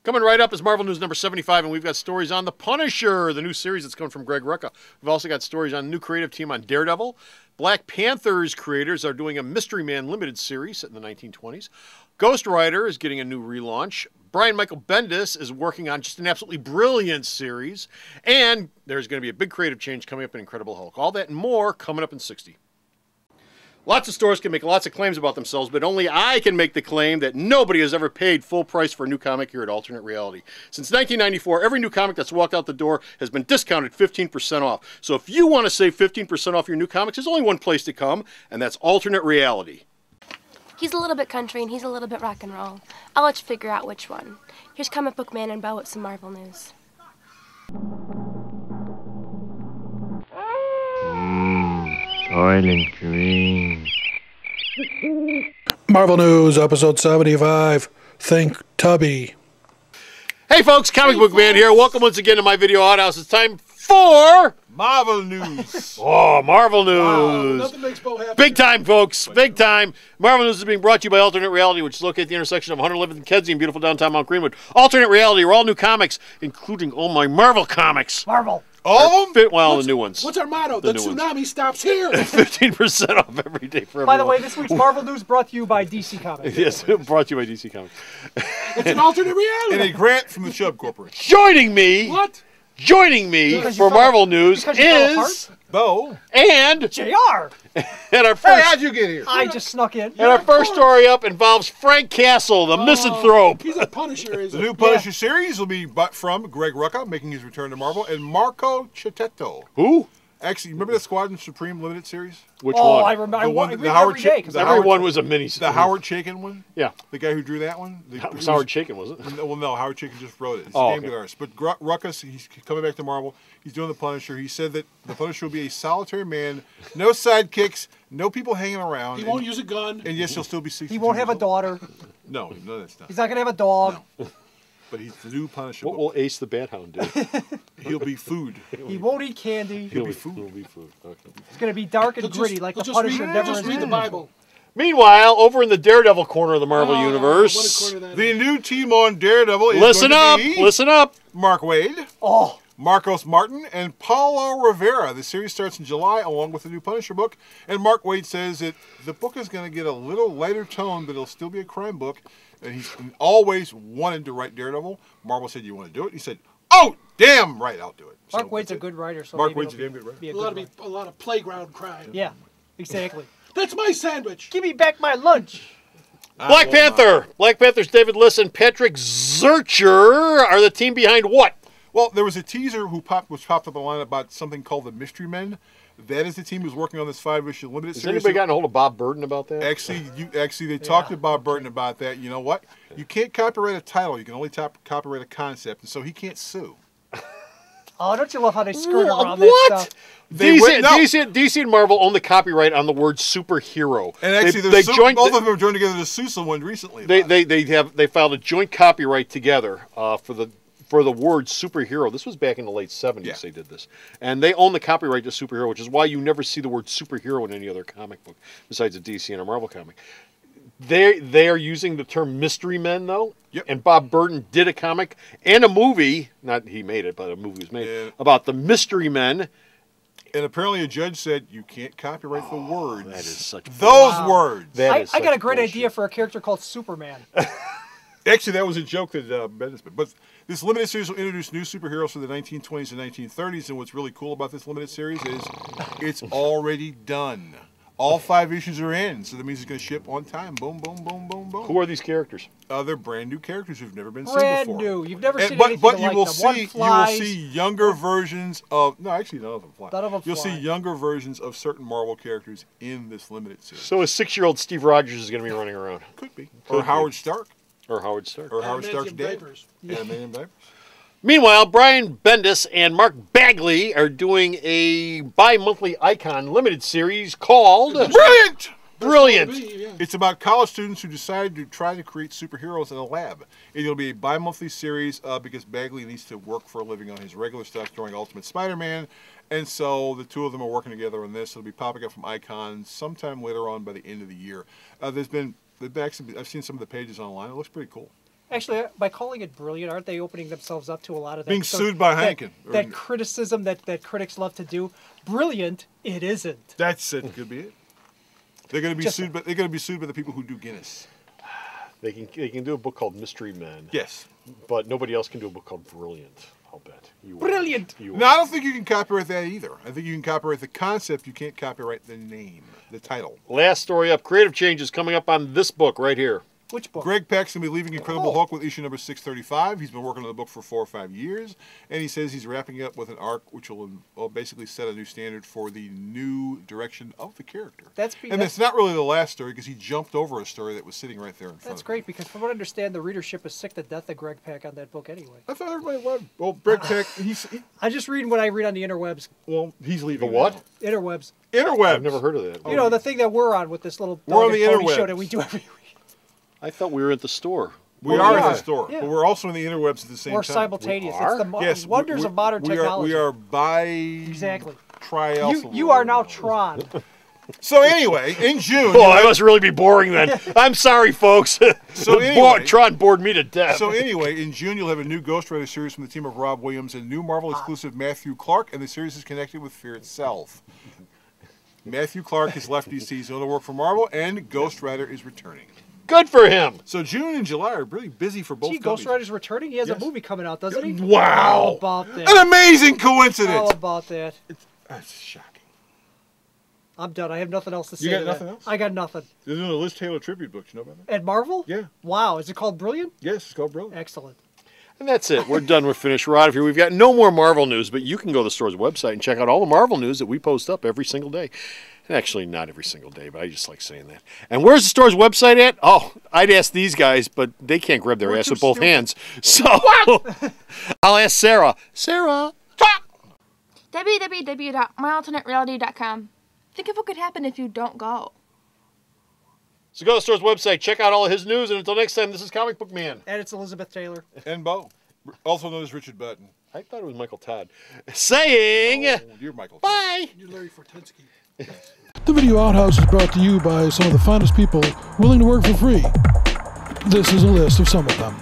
Coming right up is Marvel News number 75, and we've got stories on The Punisher, the new series that's coming from Greg Rucka. We've also got stories on a new creative team on Daredevil. Black Panther's creators are doing a Mysterymen limited series set in the 1920s. Ghost Rider is getting a new relaunch. Brian Michael Bendis is working on just an absolutely brilliant series. And there's going to be a big creative change coming up in Incredible Hulk. All that and more coming up in 60. Lots of stores can make lots of claims about themselves, but only I can make the claim that nobody has ever paid full price for a new comic here at Alternate Reality. Since 1994, every new comic that's walked out the door has been discounted 15% off. So if you want to save 15% off your new comics, there's only one place to come, and that's Alternate Reality. He's a little bit country and he's a little bit rock and roll. I'll let you figure out which one. Here's Comic Book Man and Bo with some Marvel news. Soylent Green. Marvel News, episode 75. Think Tubby. Hey folks, Comic Book Man here. Welcome once again to my video Outhouse. It's time for Marvel News. Oh, Marvel News. Wow, nothing makes Bo happy. Big time, folks. Big time. Marvel News is being brought to you by Alternate Reality, which is located at the intersection of 111th and Kedzie in beautiful downtown Mount Greenwood. Alternate Reality are all new comics, including all my Marvel comics. Marvel. All of them? Well, the new ones. What's our motto? The The new tsunami stops here. 15% off every day for everyone. By the way, this week's Marvel News brought to you by DC Comics. Yes, brought to you by DC Comics. It's an alternate reality. And a grant from the Chubb Corporation. Joining me What? For Marvel News is Bo. and JR. and our Hey, first how'd you get here? I just snuck in. and our first story up involves Frank Castle, the misanthrope. He's a Punisher, is The he? new Punisher series will be from Greg Rucka, making his return to Marvel, and Marco Cicchetto. Who? Actually, remember the Squadron Supreme limited series? Which Oh, one? I remember. I The one- read the it Howard every day. Chick- 'cause the I- Everyone was a mini. The Howard Chaykin one? Yeah, The guy who drew that one? it was Howard Chaykin, was it? Well, no, Howard Chaykin just wrote it. It's Oh, named okay. with ours. But Ruckus, he's coming back to Marvel. He's doing the Punisher. He said that the Punisher will be a solitary man, no sidekicks, no people hanging around. He won't use a gun. And yes, he'll still be 62 He won't have a years old. daughter. No, that's not. He's not going to have a dog. But he's the new Punisher. What will Ace the Bat Hound do? He'll be food. He won't eat candy. He'll be food. He'll be food. Okay. It's going to be dark and He'll gritty just- like he'll the just Punisher read, never just read the intended. Bible. Meanwhile, over in the Daredevil corner of the Marvel What a universe, corner that The is. new team on Daredevil is listen going up, to be listen up. Mark Waid, Oh, Marcos Martin, and Paulo Rivera. The series starts in July along with the new Punisher book. And Mark Waid says that the book is going to get a little lighter tone, but it'll still be a crime book. And he's always wanted to write Daredevil. Marvel said, "You want to do it?" He said, "Oh, damn right, I'll do it." Mark So Waid's a that's it. good writer. So Mark maybe Waid's a it'll damn good writer. be a A good lot one. of a lot of playground crime. Yeah, exactly. That's my sandwich. Give me back my lunch. Black Panther. Black Panther's David Liss and Patrick Zircher are the team behind what? Well, there was a teaser which popped up online about something called the Mysterymen. That is the team who's working on this 5-issue limited Has series. anybody gotten a hold of Bob Burton about that? Actually, they talked to Bob Burton about that. You know what? You can't copyright a title. You can only copyright a concept, and so he can't sue. Oh, don't you love how they skirt around What? that stuff? DC and Marvel own the copyright on the word superhero. And actually, both of them have joined together to sue someone recently. They filed a joint copyright together for the word superhero. This was back in the late 70s. Yeah. They did this, and they own the copyright to superhero, which is why you never see the word superhero in any other comic book besides a DC and a Marvel comic. They are using the term Mysterymen though. Yep. And Bob Burton did a comic and a movie, not he made it, but a movie was made Yeah. about the Mysterymen. And apparently, a judge said you can't copyright the words. That is such those Wow. words. I got a great idea for a character called Superman. Actually, that was a joke that Bendis made. But this limited series will introduce new superheroes from the 1920s and 1930s. And what's really cool about this limited series is it's already done. All 5 issues are in, so that means it's going to ship on time. Boom, boom, boom, boom, boom. Who are these characters? They're brand new characters who've never been Brand seen before. new. You've never seen but anything but like you will them. see One flies. younger versions of actually none of them fly. None of them You'll fly. see younger versions of certain Marvel characters in this limited series. So a 6-year-old Steve Rogers is going to be running around. Could be. Could Or be. Howard Stark. Or Howard Stark. Or Howard Stark's Adamantium dad. diapers. Adamantium diapers. Meanwhile, Brian Bendis and Mark Bagley are doing a bi-monthly Icon limited series called Brilliant! Brilliant. Yeah. It's about college students who decide to try to create superheroes in a lab. It'll be a bi-monthly series because Bagley needs to work for a living on his regular stuff during Ultimate Spider-Man. And so the two of them are working together on this. It'll be popping up from Icon sometime later on by the end of the year. I've seen some of the pages online. It looks pretty cool. Actually, by calling it brilliant, aren't they opening themselves up to a lot of that? Being sued by Hankin. That criticism that critics love to do. Brilliant, it isn't. That's it. Could be it. They're going to be sued, but they're going to be sued by the people who do Guinness. They can do a book called Mysterymen. Yes. But nobody else can do a book called Brilliant. I'll bet. Brilliant. No, I don't think you can copyright that either. I think you can copyright the concept. You can't copyright the name, the title. Last story up. Creative changes coming up on this book right here. Which book? Greg Pak's going to be leaving Incredible Hulk with issue number 635. He's been working on the book for 4 or 5 years, and he says he's wrapping up with an arc which will basically set a new standard for the new direction of the character. And it's not really the last story because he jumped over a story that was sitting right there in front of him. That's great because from what I understand, the readership is sick to death of Greg Pak on that book anyway. I thought everybody loved. Well, Greg Pak, I'm just reading what I read on the interwebs. Well, he's leaving. The what? Now. Interwebs. Interwebs. I've never heard of that. You know, the thing that we're on with this little we're on the pony interwebs. show that we do every week. I thought we were at the store. We are at the store, but we're also in the interwebs at the same time. We're simultaneous. We are? It's the wonders of modern technology. We are by exactly. You are now Tron. So anyway, in June. Oh, I must really be boring then. I'm sorry, folks. So anyway, Tron bored me to death. So anyway, in June you'll have a new Ghost Rider series from the team of Rob Williams and new Marvel exclusive Matthew Clark, and the series is connected with Fear itself. Matthew Clark has left DC. He's going to work for Marvel, and Ghost Rider is returning. Good for him. So June and July are really busy for both. Ghost Rider's returning. He has a movie coming out, doesn't he? Wow! How about that? An amazing coincidence. How about that? That's shocking. I'm done. I have nothing else to say. You got nothing else? I got nothing. They're doing a Liz Taylor tribute book. You know about that? At Marvel? Yeah. Wow. Is it called Brilliant? Yes, it's called Brilliant. Excellent. And that's it. We're done. We're finished. We're out of here. We've got no more Marvel news, but you can go to the store's website and check out all the Marvel news that we post up every single day. And actually, not every single day, but I just like saying that. And where's the store's website at? Oh, I'd ask these guys, but they can't grab their ass with both hands. So I'll ask Sarah. Sarah, talk! www.myalternatereality.com. Think of what could happen if you don't go. So go to the store's website, check out all of his news, and until next time, this is Comic Book Man. And it's Elizabeth Taylor. And Bo, also known as Richard Button. I thought it was Michael Todd. Saying, you're Michael. Bye! You're Larry Fortensky. The video Outhouse is brought to you by some of the finest people willing to work for free. This is a list of some of them.